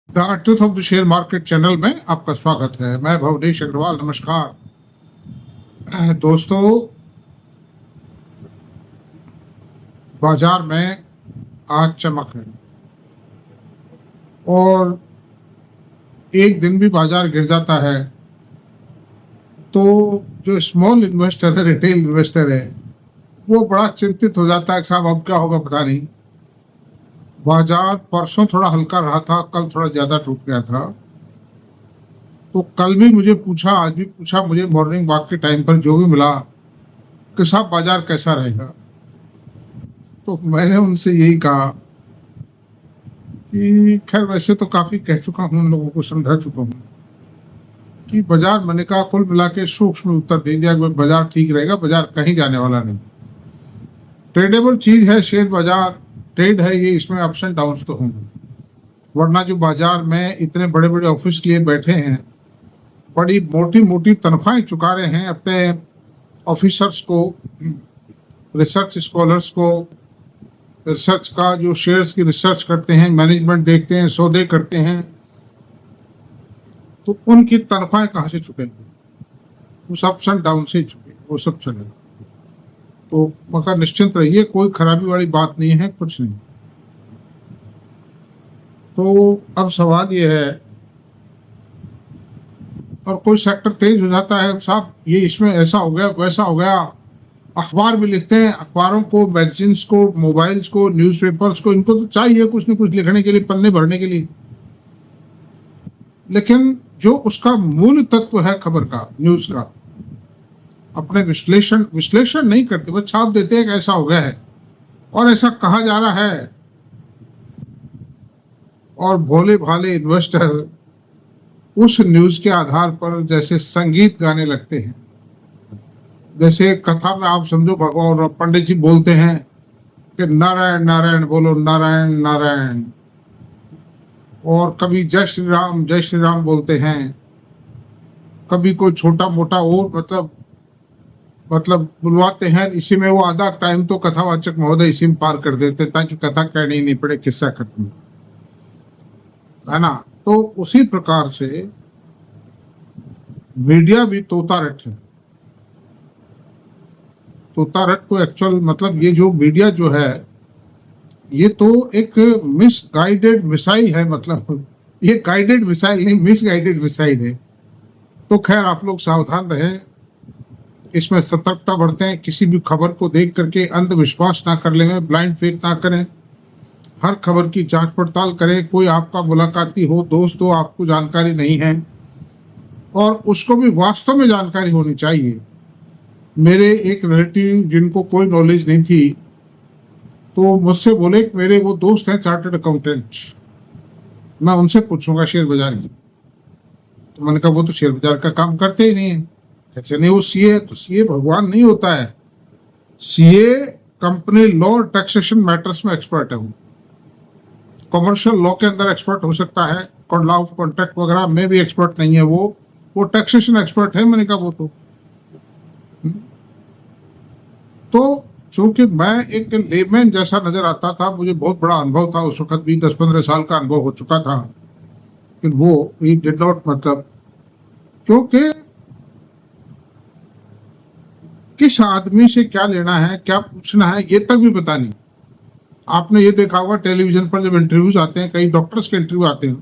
The truth of the share market channel में आपका स्वागत है। मैं भवनेश अग्रवाल। नमस्कार दोस्तों, बाजार में आज चमक है और एक दिन भी बाजार गिर जाता है तो जो स्मॉल इन्वेस्टर है, रिटेल इन्वेस्टर है, वो बड़ा चिंतित हो जाता है कि साहब अब क्या होगा पता नहीं। बाजार परसों थोड़ा हल्का रहा था, कल थोड़ा ज़्यादा टूट गया था। तो कल भी मुझे पूछा, आज भी पूछा मुझे मॉर्निंग वॉक के टाइम पर जो भी मिला कि साहब बाजार कैसा रहेगा। तो मैंने उनसे यही कहा कि खैर वैसे तो काफ़ी कह चुका हूँ, उन लोगों को समझा चुका हूँ कि बाजार मैंने कहा कुल मिला के सूक्ष्म उत्तर दे दिया कि बाजार ठीक रहेगा, बाजार कहीं जाने वाला नहीं। ट्रेडेबल चीज़ है शेयर बाजार, ट्रेड है ये, इसमें अप्स एंड डाउन्स तो होंगे, वरना जो बाजार में इतने बड़े बड़े ऑफिस लिए बैठे हैं, बड़ी मोटी मोटी तनख्वाहें चुका रहे हैं अपने ऑफिसर्स को, रिसर्च स्कॉलर्स को, रिसर्च का जो शेयर्स की रिसर्च करते हैं, मैनेजमेंट देखते हैं, सौदे करते हैं, तो उनकी तनख्वाहें कहाँ से चुकेंगे? उस अप्स एंड डाउन से ही चुके, वो सब चलेगा। तो मगर निश्चिंत रहिए, कोई खराबी वाली बात नहीं है, कुछ नहीं। तो अब सवाल ये है, और कोई सेक्टर तेज हो जाता है साहब, ये इसमें ऐसा हो गया वैसा हो गया, अखबार भी लिखते हैं, अखबारों को, मैगजीन्स को, मोबाइल्स को, न्यूज़पेपर्स को, इनको तो चाहिए कुछ न कुछ लिखने के लिए, पन्ने भरने के लिए, लेकिन जो उसका मूल तत्व है खबर का, न्यूज का, अपने विश्लेषण नहीं करते, बस छाप देते हैं कि ऐसा हो गया है और ऐसा कहा जा रहा है। और भोले भाले इन्वेस्टर उस न्यूज के आधार पर जैसे संगीत गाने लगते हैं। जैसे कथा में आप समझो, भगवान और पंडित जी बोलते हैं कि नारायण नारायण बोलो, नारायण नारायण, और कभी जय श्री राम बोलते हैं, कभी कोई छोटा मोटा और मतलब बुलवाते हैं। इसी में वो आधा टाइम तो कथावाचक महोदय इसी में पार कर देते ताकि कथा कहनी ही नहीं पड़े, किस्सा खत्म, है ना। तो उसी प्रकार से मीडिया भी तोता रट है। तोता रट को एक्चुअल मतलब ये जो मीडिया जो है, ये तो एक मिसगाइडेड मिसाइल है, मतलब ये गाइडेड मिसाइल नहीं, मिसगाइडेड मिसाइल है। तो खैर आप लोग सावधान रहें, इसमें सतर्कता बरतें, किसी भी खबर को देख करके अंधविश्वास ना कर लें, ब्लाइंड फेक ना करें, हर खबर की जांच पड़ताल करें। कोई आपका मुलाकाती हो, दोस्त हो, आपको जानकारी नहीं है और उसको भी वास्तव में जानकारी होनी चाहिए। मेरे एक रिलेटिव जिनको कोई नॉलेज नहीं थी, तो मुझसे बोले कि मेरे वो दोस्त हैं चार्टर्ड अकाउंटेंट, मैं उनसे पूछूंगा शेयर बाजार की। तो मैंने कहा वो तो शेयर बाजार का काम करते ही नहीं है। कैसे नहीं, वो सीए है। तो सीए भगवान नहीं होता है, सीए कंपनी लॉ और टैक्सेशन मैटर्स में एक्सपर्ट है। वो कमर्शियल लॉ के अंदर एक्सपर्ट हो सकता है, लॉ ऑफ कॉन्ट्रैक्ट वगैरह में भी एक्सपर्ट नहीं है, वो टैक्सेशन एक्सपर्ट है। मैंने कहा वो तो चूंकि मैं एक लेमैन जैसा नजर आता था, मुझे बहुत बड़ा अनुभव था उस वक्त भी, 10-15 साल का अनुभव हो चुका था, लेकिन वो ही डिड नॉट, मतलब क्योंकि किस आदमी से क्या लेना है, क्या पूछना है, ये तक भी पता नहीं। आपने ये देखा होगा टेलीविजन पर जब इंटरव्यूज आते हैं, कई डॉक्टर्स के इंटरव्यू आते हैं,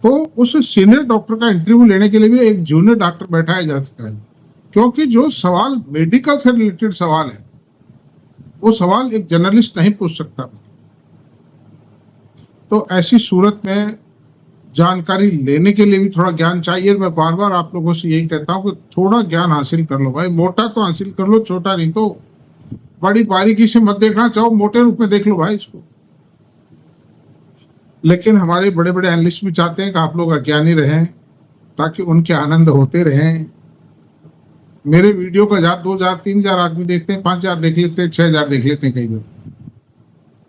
तो उस सीनियर डॉक्टर का इंटरव्यू लेने के लिए भी एक जूनियर डॉक्टर बैठाया जाता है, क्योंकि जो सवाल मेडिकल से रिलेटेड सवाल है, वो सवाल एक जर्नलिस्ट नहीं पूछ सकता। तो ऐसी सूरत में जानकारी लेने के लिए भी थोड़ा ज्ञान चाहिए। मैं बार बार आप लोगों से यही कहता हूँ कि थोड़ा ज्ञान हासिल कर लो भाई, मोटा तो हासिल कर लो, छोटा नहीं। तो बड़ी बारीकी से मत देखना, चाहो मोटे रूप में देख लो भाई इसको। लेकिन हमारे बड़े बड़े एनालिस्ट भी चाहते हैं कि आप लोग अज्ञानी रहें ताकि उनके आनंद होते रहें। मेरे वीडियो का 1000, 2000, 3000 आदमी देखते हैं, 5000 देख लेते हैं, 6000 देख लेते हैं कई बार।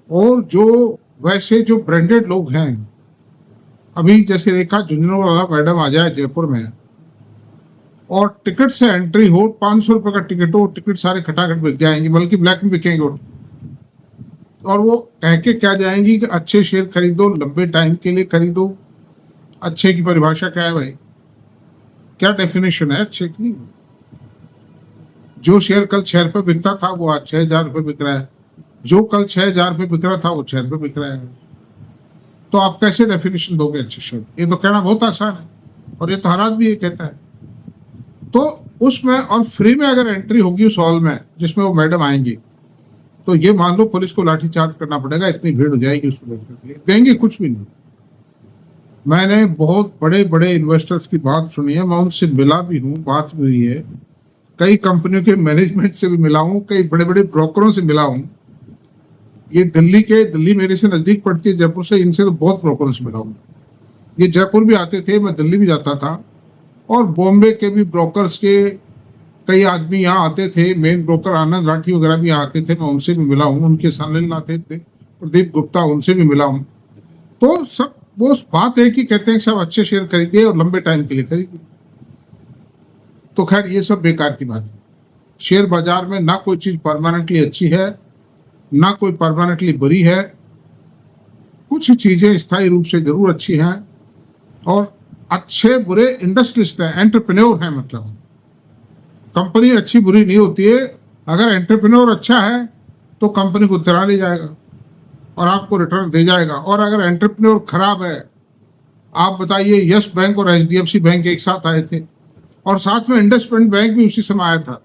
और जो वैसे जो ब्रांडेड लोग हैं, अभी जैसे रेखा झुंझुनू वाला मैडम आ जाए जयपुर में और टिकट से एंट्री हो, 500 रुपए का टिकट हो, टिकट सारे खटाखट बिक जाएंगे, बल्कि ब्लैक में बिकेंगे। और वो कह के क्या जाएंगी कि अच्छे शेयर खरीदो, लंबे टाइम के लिए खरीदो। अच्छे की परिभाषा क्या है भाई? क्या डेफिनेशन है अच्छे की? जो शेयर कल 6 रुपए बिकता था वो आज 6,000 रुपए बिक रहा है, जो कल 6,000 रुपए बिक रहा था वो 6 रुपए बिक रहा है। तो आप कैसे डेफिनेशन दोगे अच्छे शेयर? ये तो कहना बहुत आसान है, और ये तो हर आदमी ये कहता है। तो उसमें और फ्री में अगर एंट्री होगी उस हॉल में जिसमें वो मैडम आएंगी, तो ये मान लो पुलिस को लाठीचार्ज करना पड़ेगा, इतनी भीड़ हो जाएगी उसको देखने के लिए। देंगे कुछ भी नहीं। मैंने बहुत बड़े बड़े इन्वेस्टर्स की बात सुनी है, मैं उनसे मिला भी हूँ, बात भी हुई है, कई कंपनियों के मैनेजमेंट से भी मिला हूँ, कई बड़े बड़े ब्रोकरों से मिला हूँ। ये दिल्ली मेरे से नजदीक पड़ती है जयपुर से, इनसे तो बहुत ब्रोकरों से मिला हूँ। ये जयपुर भी आते थे, मैं दिल्ली भी जाता था, और बॉम्बे के भी ब्रोकर्स के कई आदमी यहाँ आते थे, मेन ब्रोकर आनंद राठी वगैरह भी आते थे, मैं उनसे भी मिला हूँ। उनके सन आते थे प्रदीप गुप्ता, उनसे भी मिला हूँ। तो सब वो बात है कि कहते हैं सब अच्छे शेयर खरीदिए और लंबे टाइम के लिए खरीदिए। तो खैर ये सब बेकार की बात है। शेयर बाजार में ना कोई चीज परमानेंटली अच्छी है, ना कोई परमानेंटली बुरी है। कुछ चीजें स्थायी रूप से जरूर अच्छी हैं, और अच्छे बुरे इंडस्ट्रियलिस्ट हैं, एंटरप्रेन्योर हैं। मतलब कंपनी अच्छी बुरी नहीं होती है, अगर एंटरप्रेन्योर अच्छा है तो कंपनी को उतरा ले जाएगा और आपको रिटर्न दे जाएगा। और अगर एंटरप्रेन्योर खराब है, आप बताइए, यस बैंक और HDFC बैंक एक साथ आए थे, और साथ में इंडसइंड बैंक भी उसी समय आया था।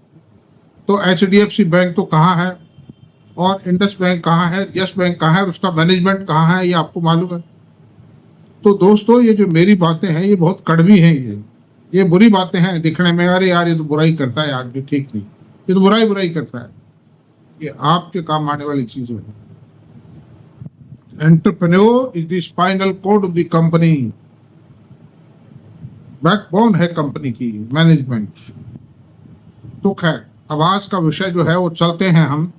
तो HDFC बैंक तो कहाँ है, और इंडस बैंक कहाँ है, यस बैंक कहाँ है, उसका मैनेजमेंट कहाँ है, ये आपको मालूम है। तो दोस्तों, ये जो मेरी बातें हैं ये बहुत कड़वी हैं, ये बुरी बातें हैं दिखने में। अरे यार, ये तो बुराई करता है आदमी, ठीक नहीं, ये तो बुराई करता है। ये आपके काम आने वाली चीजें हैं। Entrepreneur is the spinal cord of the company, backbone है कंपनी की मैनेजमेंट। तो खैर, अब आज का विषय जो है वो चलते हैं हम।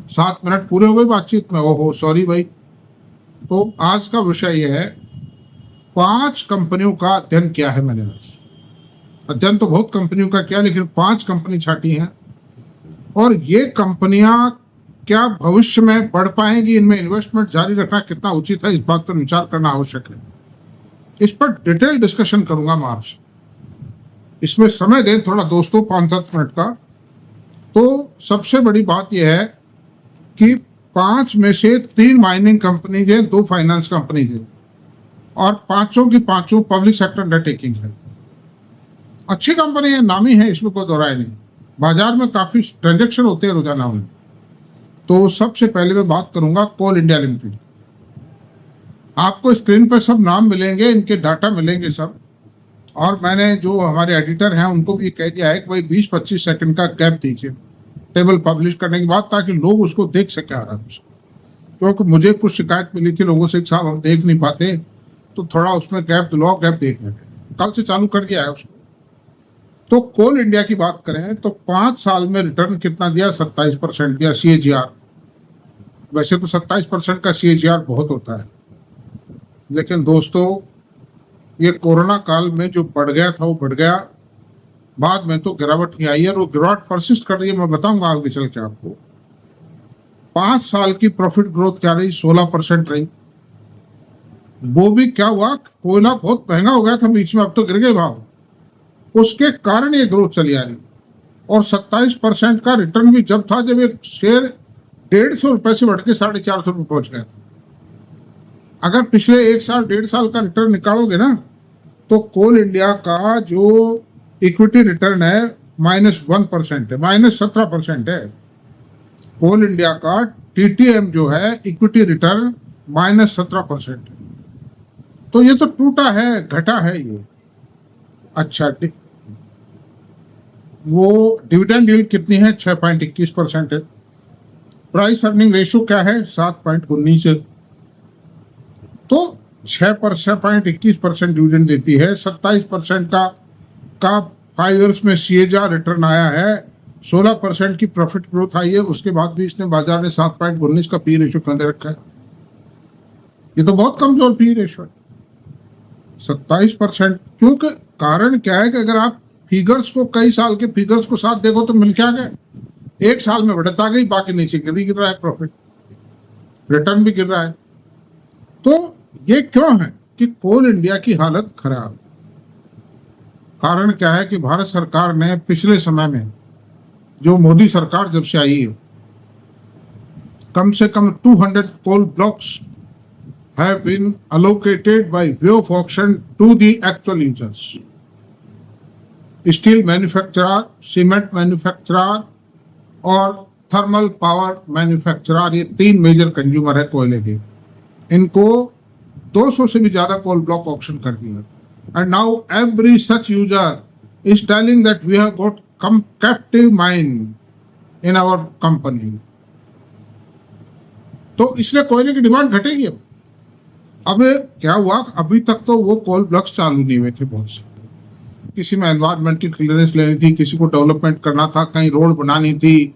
7 मिनट पूरे हो गए बातचीत में, ओहो सॉरी भाई। तो आज का विषय ये है, 5 कंपनियों का अध्ययन किया है मैंने। अध्ययन तो बहुत कंपनियों का किया, लेकिन 5 कंपनी छाटी हैं, और ये कंपनियां क्या भविष्य में बढ़ पाएंगी, इनमें इन्वेस्टमेंट जारी रखना कितना उचित है, इस बात पर विचार करना आवश्यक है। इस पर डिटेल डिस्कशन करूंगा मैं आपसे। इसमें समय दें थोड़ा दोस्तों, 5-7 मिनट का। तो सबसे बड़ी बात यह है कि 5 में से 3 माइनिंग कंपनीज हैं, 2 फाइनेंस कंपनीज हैं, और 5 की 5 पब्लिक सेक्टर अंडरटेकिंग है। अच्छी कंपनी है, नामी है, इसमें कोई दो राय नहीं। बाजार में काफी ट्रांजैक्शन होते हैं रोजाना उनमें। तो सबसे पहले मैं बात करूंगा कोल इंडिया लिमिटेड। आपको स्क्रीन पर सब नाम मिलेंगे, इनके डाटा मिलेंगे सब, और मैंने जो हमारे एडिटर हैं उनको भी कह दिया है कि भाई 20-25 सेकंड का गैप दीजिए टेबल पब्लिश करने के बाद, ताकि लोग उसको देख सके आराम से। क्योंकि मुझे कुछ शिकायत मिली थी लोगों से, साहब हम देख नहीं पाते, तो थोड़ा उसमें गैप दिलाओ, गैप देख लेते। कल से चालू कर दिया है उसको। तो कोल इंडिया की बात करें तो 5 साल में रिटर्न कितना दिया? 27% दिया CAGR। वैसे तो 27% का CAGR बहुत होता है, लेकिन दोस्तों ये कोरोना काल में जो बढ़ गया था वो बढ़ गया, बाद में तो गिरावट नहीं आई है, और वो गिरावट परसिस्ट कर रही है। मैं बताऊंगा आगे चल के आपको। 5 साल की प्रॉफिट ग्रोथ क्या रही? 16% रही। वो भी क्या हुआ, कोयला बहुत महंगा हो गया था बीच में, अब तो गिर गए भाव, उसके कारण ये ग्रोथ चली आ रही। और 27% का रिटर्न भी जब था जब एक शेयर 150 रुपए से बढ़ के 450 रुपए पहुंच गया। अगर पिछले 1 साल 1.5 साल का रिटर्न निकालोगे ना, तो कोल इंडिया का जो इक्विटी रिटर्न है -1% है, -17% है। कोल इंडिया का TTM जो है इक्विटी रिटर्न -17% है। तो ये तो टूटा है, घटा है ये। अच्छा, वो डिविडेंड यील्ड कितनी है? 6.21% है। प्राइस अर्निंग रेशियो क्या है? 7.19 है। तो 6.21% डिविडेंड देती है। 27% का 5 इयर्स में CAGR रिटर्न आया है। 16% की प्रॉफिट ग्रोथ आई है। उसके बाद भी इसने बाजार ने 7.19 का पी रेशियो कर रखा है। ये तो बहुत कमजोर पी रेशियो है, 27%। क्योंकि कारण क्या है कि अगर आप फिगर्स को, कई साल के फिगर्स को साथ देखो तो मिल क्या गए, 1 साल में बढ़त आ गई, बाकी नीचे गिर रहा है प्रॉफिट। रिटर्न भी गिर रहा है। तो ये क्यों है कि कोल इंडिया की हालत खराब? कारण क्या है कि भारत सरकार ने पिछले समय में, जो मोदी सरकार जब से आई है, कम से कम 200 coal blocks have been allocated by way of auction to the actual users. Steel manufacturer, cement manufacturer और थर्मल पावर मैन्युफैक्चरर, ये 3 मेजर कंज्यूमर है कोयले के। इनको 200 से भी ज्यादा कोल ब्लॉक ऑक्शन कर दिया। And now every such user is telling that we have got captive mine in our company. तो इसलिए कोयले की डिमांड घटेगी। अब क्या हुआ, अभी तक तो वो कोल ब्लॉक्स चालू नहीं हुए थे बहुत से। किसी में एनवायरमेंटल क्लियरेंस लेनी थी, किसी को डेवलपमेंट करना था, कहीं रोड बनानी थी,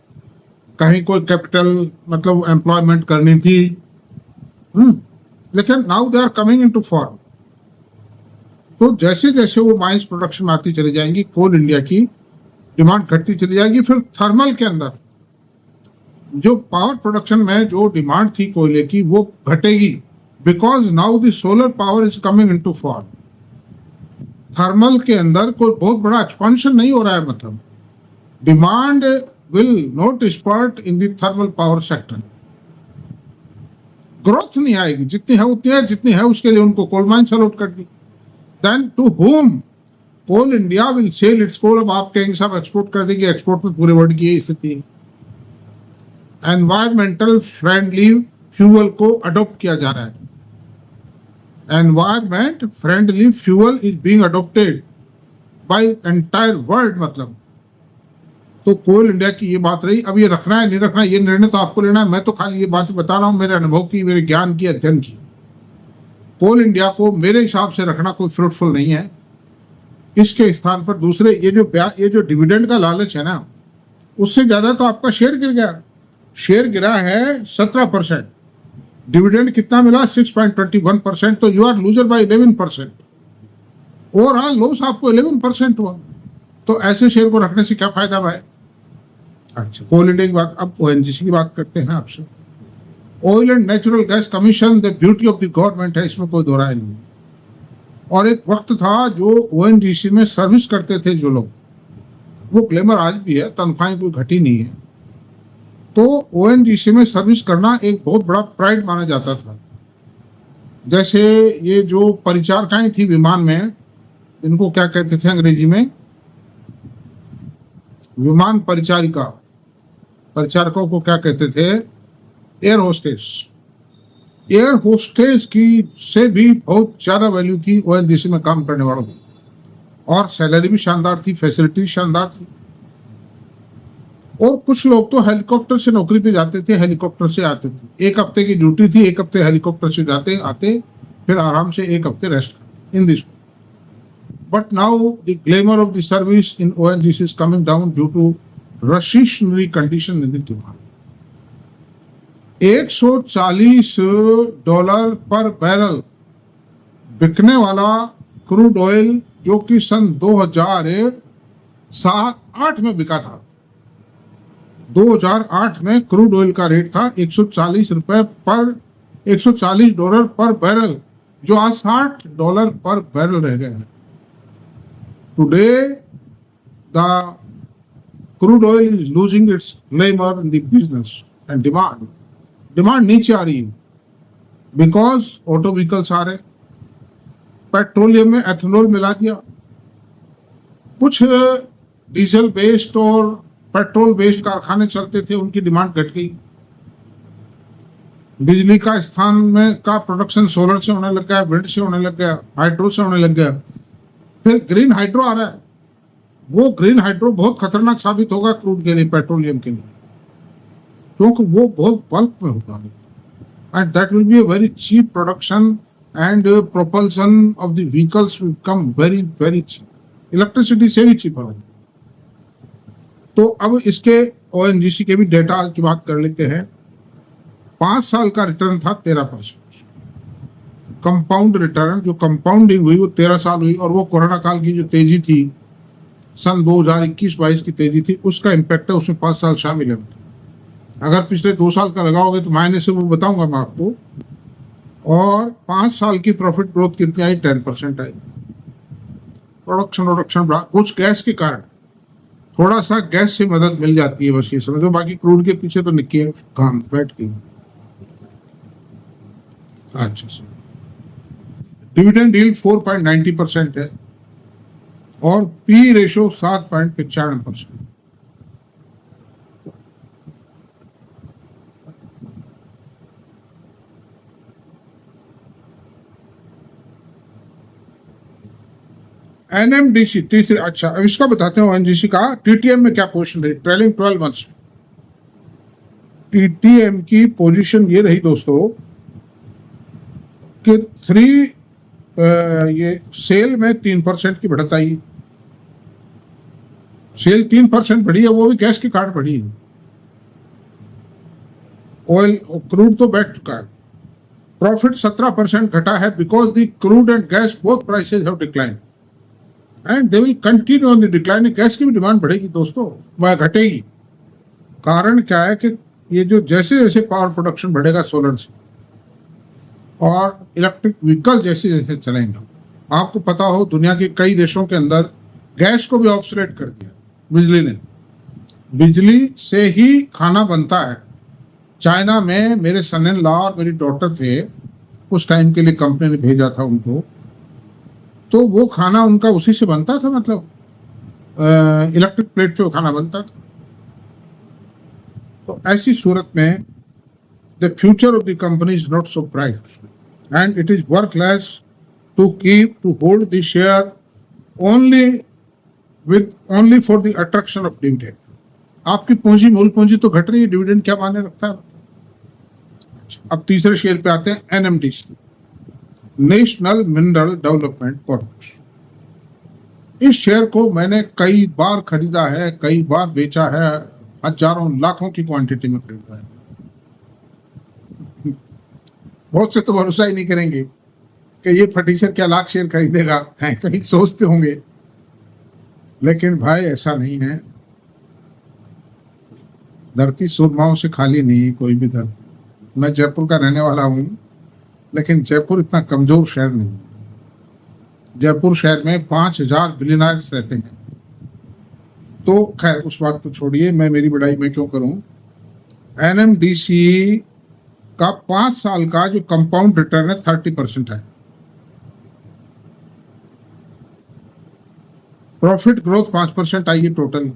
कहीं कोई कैपिटल मतलब एम्प्लॉयमेंट करनी थी। लेकिन now they are coming into form. तो जैसे जैसे वो माइंस प्रोडक्शन में आती चली जाएंगी, कोल इंडिया की डिमांड घटती चली जाएगी। फिर थर्मल के अंदर जो पावर प्रोडक्शन में जो डिमांड थी कोयले की, वो घटेगी, because now the solar power is coming into form. Thermal के अंदर कोई बहुत बड़ा एक्सपेंशन नहीं हो रहा है, मतलब demand will not spurt in the thermal power sector. Growth नहीं आएगी, जितनी है उतनी है, जितनी है उसके लिए उनको कोल माइंस अलॉट कर दी। Then to home Coal India will sell its coal. अब आप कहेंगे साहब एक्सपोर्ट कर देगी, एक्सपोर्ट में पूरे वर्ल्ड की स्थिति है। एनवायरमेंटल फ्रेंडली फ्यूल को अडॉप्ट किया जा रहा है। Environment friendly fuel is being adopted by entire world. मतलब तो कोल इंडिया की ये बात रही। अब ये रखना है नहीं रखना, ये निर्णय तो आपको लेना है। मैं तो खाली ये बात बता रहा हूँ, मेरे अनुभव की, मेरे ज्ञान की, अध्ययन की। कोल इंडिया को मेरे हिसाब से रखना कोई फ्रूटफुल नहीं है। इसके स्थान पर दूसरे ये जो डिविडेंड का लालच है ना, उससे ज्यादा तो आपका शेयर गिर गया। शेयर गिरा है 17%, डिविडेंड कितना मिला 6.21%। तो you are loser by 11%। Overall loss आपको 11% हुआ। तो ऐसे शेयर को रखने से क्या फायदा भाई? अच्छा, कोल इंडिया की बात, अब ओएनजीसी की बात करते हैं आपसे। Oil and natural gas commission the beauty of the government है, इसमें कोई दो राय नहीं। और एक वक्त था जो ओएनजीसी में सर्विस करते थे जो लोग, वो ग्लैमर आज भी है, तनख्वाहें कोई घटी नहीं है। तो ओएनजीसी में सर्विस करना एक बहुत बड़ा प्राइड माना जाता था। जैसे ये जो परिचारिकाएं थी विमान में, इनको क्या कहते थे अंग्रेजी में? विमान परिचारिकाओं को क्या कहते थे? Air hostess. एयर होस्टेस की से भी बहुत ज्यादा वैल्यू थी ओएनजीसी में काम करने वालों की। और सैलरी भी शानदार थी, फैसिलिटी शानदार थी। और कुछ लोग तो हेलीकॉप्टर से नौकरी पे जाते थे, हेलीकॉप्टर से आते थे। 1 हफ्ते की ड्यूटी थी, 1 हफ्ते हेलीकॉप्टर से जाते आते, फिर आराम से 1 हफ्ते rest in this. But now the glamour of the service in ONGC is coming down due to recessionary condition in the demand. $140 पर बैरल बिकने वाला क्रूड ऑयल, जो कि सन 2008 में बिका था। 2008 में क्रूड ऑयल का रेट था $140 पर बैरल, जो आज $60 पर बैरल रह गया है। Today, the crude oil is losing its glamour in the business and demand नीचे आ रही है, because ऑटो व्हीकल्स आ रहे, पेट्रोलियम में एथेनॉल मिला दिया, कुछ डीजल बेस्ड और पेट्रोल बेस्ड कारखाने चलते थे, उनकी डिमांड घट गई। बिजली का स्थान में का प्रोडक्शन सोलर से होने लग गया, विंड से होने लग गया, हाइड्रो से होने लग गया। फिर ग्रीन हाइड्रो आ रहा है। वो ग्रीन हाइड्रो बहुत खतरनाक साबित होगा क्रूड के लिए, पेट्रोलियम के लिए, क्योंकि वो बहुत बल्क में होगा and that will be a very cheap production and propulsion of the vehicles will come very very cheap, electricity से भी चीप होगा। तो अब इसके ओएनजीसी के भी डेटा की बात कर लेते हैं। 5 साल का रिटर्न था 13%। कंपाउंड रिटर्न, जो कंपाउंडिंग हुई वो 13 साल हुई। और वो कोरोना काल की जो तेजी थी, सन 2021-22 की तेजी थी, उसका इम्पैक्ट है, उसमें 5 साल शामिल है। अगर पिछले 2 साल का लगाओगे तो मायने से वो बताऊंगा मैं आपको। और 5 साल की प्रॉफिट ग्रोथ कितनी आई? 10% आई। प्रोडक्शन बढ़ा, कुछ गैस के कारण, थोड़ा सा गैस से मदद मिल जाती है, बस ये समझो। बाकी क्रूड के पीछे तो निकी है काम बैठ के। अच्छा सर, डिविडेंड यील्ड 4.90% है और पी रेशो 7.95%। एनएमडीसी तीसरे। अच्छा, अब इसका बताते हैं ओएनजीसी का टीटीएम में क्या पोजीशन रही ट्रेलिंग 12 मंथ्स में। टीटीएम की पोजीशन ये रही दोस्तों कि ये सेल में 3% की बढ़त आई। सेल 3% बढ़ी है, वो भी गैस के कारण बढ़ी है। ऑयल क्रूड तो बैठ चुका है। प्रॉफिट 17% घटा है because the crude and gas both prices have decline and they will continue on the decline. Gas की भी डिमांड बढ़ेगी दोस्तों, वह घटेगी। कारण क्या है कि ये जो जैसे जैसे पावर प्रोडक्शन बढ़ेगा सोलर से और इलेक्ट्रिक व्हीकल जैसे जैसे चलेंगे, आपको पता हो दुनिया के कई देशों के अंदर गैस को भी ऑब्सोलेट कर दिया बिजली ने। बिजली से ही खाना बनता है। चाइना में मेरे सन इन लॉ और मेरी डॉटर थे, उस टाइम के लिए कंपनी ने भेजा था उनको, तो वो खाना उनका उसी से बनता था, मतलब इलेक्ट्रिक प्लेट पे वो खाना बनता था। तो ऐसी सूरत में the future of the company is not so bright and it is worthless to hold the share only for the attraction of dividend. आपकी पूंजी, मूल पूंजी तो घट रही है, डिविडेंड क्या माने रखता है। अब तीसरे शेयर पे आते हैं, NMDC, national mineral development corporation. इस शेयर को मैंने कई बार खरीदा है, कई बार बेचा है, हजारों लाखों की क्वांटिटी में खरीदा है। बहुत से तो भरोसा ही नहीं करेंगे कि ये फटीचर क्या लाख शेयर खरीदेगा, है कहीं सोचते होंगे, लेकिन भाई ऐसा नहीं है। धरती सुरमाओं से खाली नहीं, कोई भी धरती। मैं जयपुर का रहने वाला हूं, लेकिन जयपुर इतना कमजोर शहर नहीं। जयपुर शहर में 5000 बिलियनर्स रहते हैं। तो खैर उस बात को छोड़िए, मैं मेरी बड़ाई में क्यों करूं। एनएमडीसी का 5 साल का जो कंपाउंड रिटर्न है 30% है। प्रॉफिट ग्रोथ 5% आई है टोटल।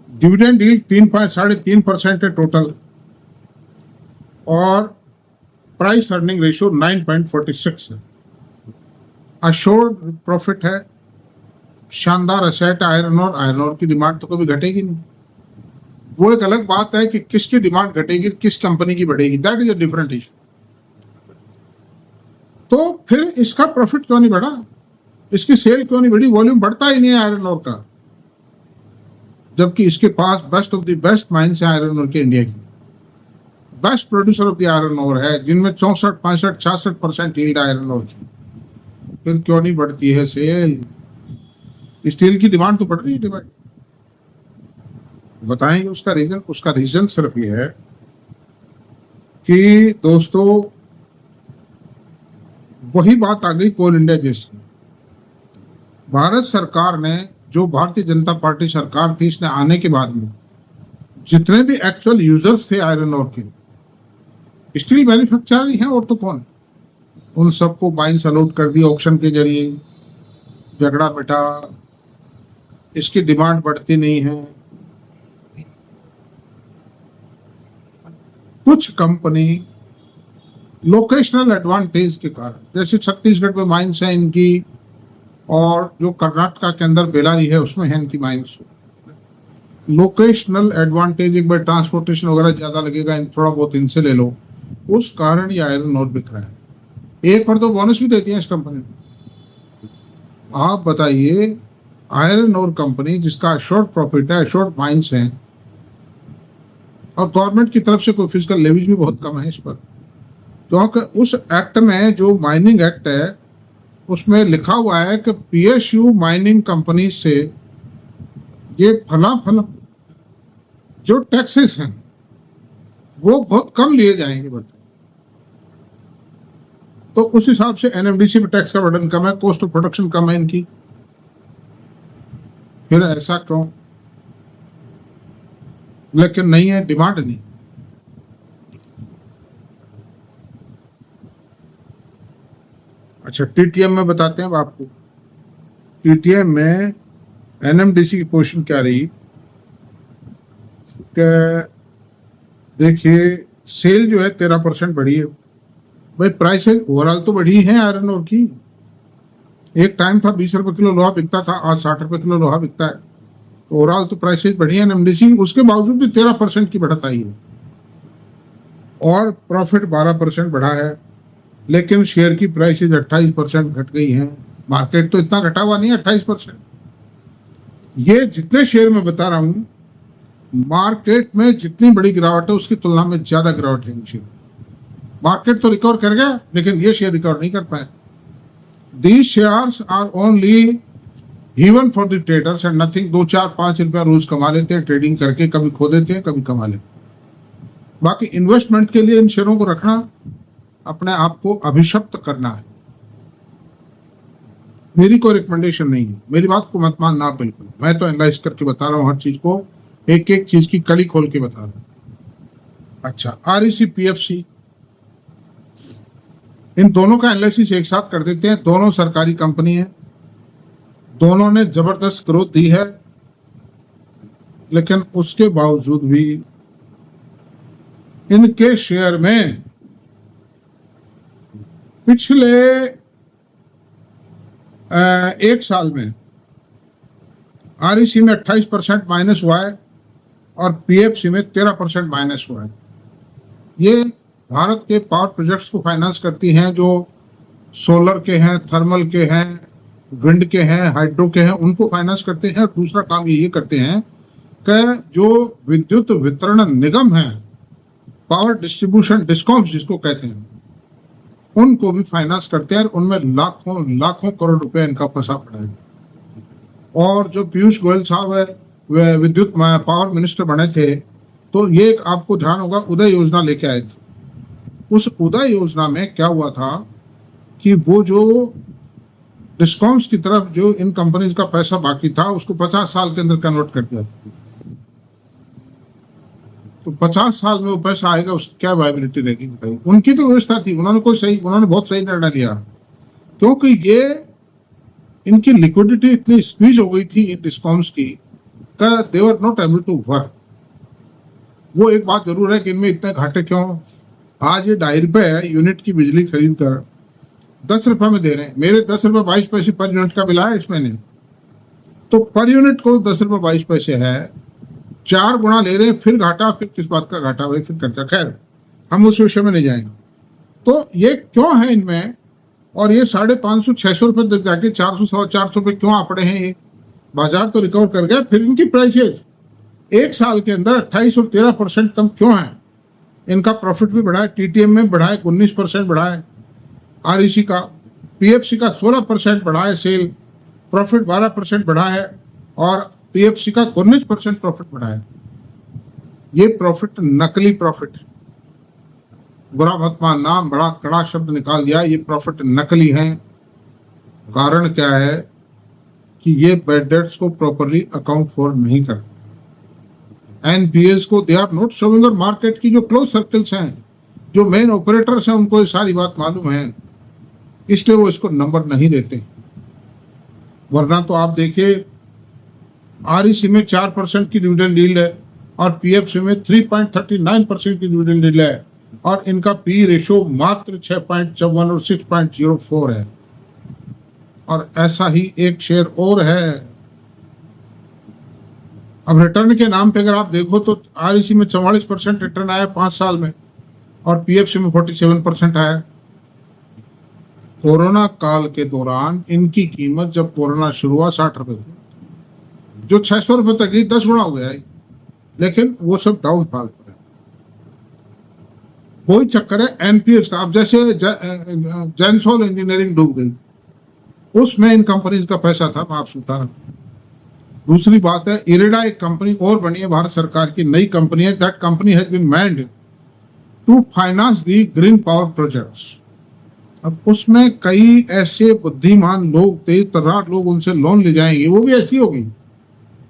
डिविडेंड यील्ड 3.3% है टोटल और प्राइस अर्निंग रेशियो 9.46 है। अश्योर्ड प्रॉफिट है, शानदार असेट आयरन और की डिमांड तो कभी घटेगी नहीं। वो एक अलग बात है कि किसकी डिमांड घटेगी, किस कंपनी की बढ़ेगी, that is a different issue. तो फिर इसका प्रॉफिट क्यों नहीं बढ़ा, इसकी सेल क्यों नहीं बढ़ी? वॉल्यूम बढ़ता ही नहीं है आयरन और का, जबकि इसके पास best of the best mines है आयरन और के। इंडिया की best producer of the iron ore है, जिनमें 64, 65, 66% यील्ड आयरन और की। फिर क्यों नहीं बढ़ती है सेल? स्टील की डिमांड तो बढ़ रही है, डिमांड बताएंगे उसका रीजन। उसका रीजन सिर्फ ये है कि दोस्तों वही बात आ गई कोल इंडिया जैसी। भारत सरकार ने, जो भारतीय जनता पार्टी सरकार थी, इसने आने के बाद में जितने भी एक्चुअल यूजर्स थे आयरन और के, स्टील मैन्युफैक्चरर ही हैं और तो कौन, उन सबको माइंस अलॉट कर दी ऑक्शन के जरिए। झगड़ा मिटा, इसकी डिमांड बढ़ती नहीं है। कुछ कंपनी लोकेशनल एडवांटेज के कारण, जैसे छत्तीसगढ़ में माइंस है इनकी, और जो कर्नाटका के अंदर बेलारी है उसमें है इनकी माइंस। लोकेशनल एडवांटेज, एक बार ट्रांसपोर्टेशन वगैरह ज्यादा लगेगा, थोड़ा बहुत इनसे ले लो, उस कारण ये आयरन और बिक रहा है। एक पर तो बोनस भी देती है इस कंपनी। आप बताइए, आयरन और कंपनी जिसका शॉर्ट प्रॉफिट है, शॉर्ट माइंस है, और गवर्नमेंट की तरफ से कोई फिजिकल लेविज भी बहुत कम है इस पर, क्योंकि उस एक्ट में, जो माइनिंग एक्ट है, उसमें लिखा हुआ है कि पीएसयू माइनिंग कंपनी से ये फला जो टैक्सेस हैं वो बहुत कम लिए जाएंगे बट तो उस हिसाब से एनएमडीसी पे टैक्स का बर्डन कम है, कॉस्ट ऑफ प्रोडक्शन कम है इनकी। फिर ऐसा क्यों? लेकिन नहीं है, डिमांड नहीं। अच्छा, टीटीएम में बताते हैं अब आपको। टीटीएम में एनएमडीसी की पोजीशन क्या रही? देखिए, सेल जो है 13% बढ़ी है। भाई प्राइसेस ओवरऑल तो बढ़ी है आयरन ओर की। एक टाइम था 20 रुपए किलो लोहा बिकता था, आज 60 रुपए किलो लोहा बिकता है। ओवरऑल तो प्राइसेस बढ़ी है एनएमडीसी, उसके बावजूद भी 13% की बढ़त आई है और प्रॉफिट 12% बढ़ा है। लेकिन शेयर की प्राइसेस 28% घट गई हैं। मार्केट तो इतना घटा हुआ नहीं है 28%। ये जितने शेयर मैं बता रहा हूं, मार्केट में जितनी बड़ी गिरावट है उसकी तुलना में ज्यादा गिरावट है इन शेयर। मार्केट तो रिकवर कर गया लेकिन ये शेयर रिकवर नहीं कर पाए। These shares are only even for the traders and nothing. 2, 4, 5 रुपया रोज कमा लेते हैं ट्रेडिंग करके, कभी खो देते हैं कभी कमा लेते हैं। बाकी इन्वेस्टमेंट के लिए इन शेयरों को रखना अपने आप को अभिशप्त करना है। मेरी कोई रिकमेंडेशन नहीं है, मेरी बात को मत मानना बिल्कुल। मैं तो एनालाइज करके बता रहा हूँ हर चीज को, एक एक चीज की कड़ी खोल के बता रहा हूँ। अच्छा, आरईसी पीएफसी, इन दोनों का एनालिसिस एक साथ कर देते हैं। दोनों सरकारी कंपनी है, दोनों ने जबरदस्त ग्रोथ दी है, लेकिन उसके बावजूद भी इनके शेयर में पिछले एक साल में आरईसी में 28% माइनस हुआ है और पीएफसी में 13% माइनस हुआ है। ये भारत के पावर प्रोजेक्ट्स को फाइनेंस करती हैं, जो सोलर के हैं, थर्मल के हैं, विंड के हैं, हाइड्रो के हैं, उनको फाइनेंस करते हैं। दूसरा काम ये करते हैं कि जो विद्युत वितरण निगम है, पावर डिस्ट्रीब्यूशन डिस्कॉम्स जिसको कहते हैं, उनको भी फाइनेंस करते हैं। उनमें लाखों लाखों करोड़ रुपए इनका फंसा पड़ा है। और जो पीयूष गोयल साहब है वे विद्युत पावर मिनिस्टर बने थे, तो ये आपको ध्यान होगा उदय योजना लेके आए थे। उस उदय योजना में क्या हुआ था कि वो जो डिस्कॉम्स की तरफ जो इन कंपनीज का पैसा बाकी था उसको 50 साल के अंदर कन्वर्ट कर दिया। तो 50 साल में वो पैसा आएगा, उसकी क्या वायबिलिटी रहेगी भाई? उनकी तो व्यवस्था थी, उन्होंने बहुत सही निर्णय लिया, क्योंकि ये इनकी लिक्विडिटी इतनी स्क्वीज हो गई थी इन डिस्कॉम्स की, they were not able to work. वो एक बात जरूर है कि इनमें इतने घाटे क्यों। आज ये 2.5 रुपए यूनिट की बिजली खरीद कर 10 रुपए में दे रहे हैं। मेरे 10 रुपए 22 पैसे पर यूनिट का बिल आया इस महीने, तो पर यूनिट को 10 रुपए 22 पैसे है, 4 गुना ले रहे हैं, फिर घाटा। फिर किस बात का घाटा भाई? फिर खर्चा। खैर, हम उस विषय में नहीं जाएंगे। तो ये क्यों है इनमें, और ये 550 600 रुपए तक जाके 400 450 रुपए क्यों आ पड़े हैं? ये बाजार तो रिकवर कर गया, फिर इनकी प्राइसेज एक साल के अंदर 28 और 13% कम क्यों है? इनका प्रॉफिट भी बढ़ा है, टीटीएम में बढ़ा है, 19% बढ़ा है आरईसी का, पीएफसी का 16% बढ़ा है सेल, प्रॉफिट 12% बढ़ा है, और पीएफसी का 19% प्रॉफिट बढ़ा है। ये प्रॉफिट नकली प्रॉफिट, बुरा मत मानना, बड़ा कड़ा शब्द निकाल दिया, ये प्रॉफिट नकली है। कारण क्या है कि ये बैड डेट्स को प्रॉपरली अकाउंट फॉर नहीं करते। एनपीएस को दे आर नॉट शोइंग, और मार्केट की जो क्लोज सर्कल्स हैं, जो मेन ऑपरेटर्स हैं, उनको ये सारी बात मालूम है, इसलिए वो इसको नंबर नहीं देते। वरना तो आप देखिए, आरईसी में 4% की डिविडेंड यील्ड है और पीएफसी में 3.39% की डिविडेंड यील्ड है, और इनका पी रेशो मात्र 6.54 और 6.04 है। और ऐसा ही एक शेयर और है। अब रिटर्न के नाम पे अगर आप देखो तो आरईसी में 44% रिटर्न आया 5 साल में, और पीएफसी में 47% आया। कोरोना काल के दौरान इनकी कीमत जब कोरोना शुरू हुआ 60 रुपए थी, जो 600 रुपए तक गई, 10 गुना हो गया है। लेकिन वो सब डाउनफॉल पर है। वही चक्कर है एनपीएस का। अब जैसे जैनसोल इंजीनियरिंग डूब गई, उसमें इन कंपनीज का पैसा था, मैं आपसे बता रहा हूं। दूसरी बात है इरेडा एक कंपनी और बनी है भारत सरकार की, नई कंपनी है। That company has been made to finance the green power projects. अब उसमें कई ऐसे बुद्धिमान लोग, तेज तर्रार लोग उनसे लोन ले जाएंगे, वो भी ऐसी होगी।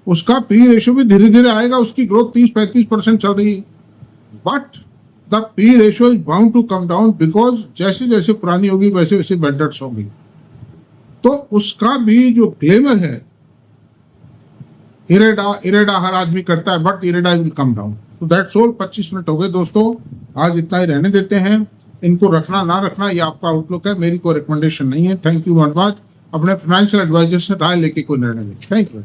उसका पी रेशियो भी धीरे धीरे आएगा, उसकी ग्रोथ 30-35% चल रही है, but the P ratio is bound to come down because जैसे जैसे पुरानी होगी वैसे वैसे बेड डेट्स होगी। तो उसका भी जो ग्लेमर है, इरेडा हर आदमी करता है, but IREDA will come down. तो दैट्स ऑल। 25 मिनट हो गए दोस्तों, आज इतना ही रहने देते हैं। इनको रखना ना रखना ये आपका आउटलुक है, मेरी कोई रिकमेंडेशन नहीं है। थैंक यू, धन्यवाद। अपने फाइनेंशियल एडवाइजर से राय लेके कोई निर्णय लें। Thank you.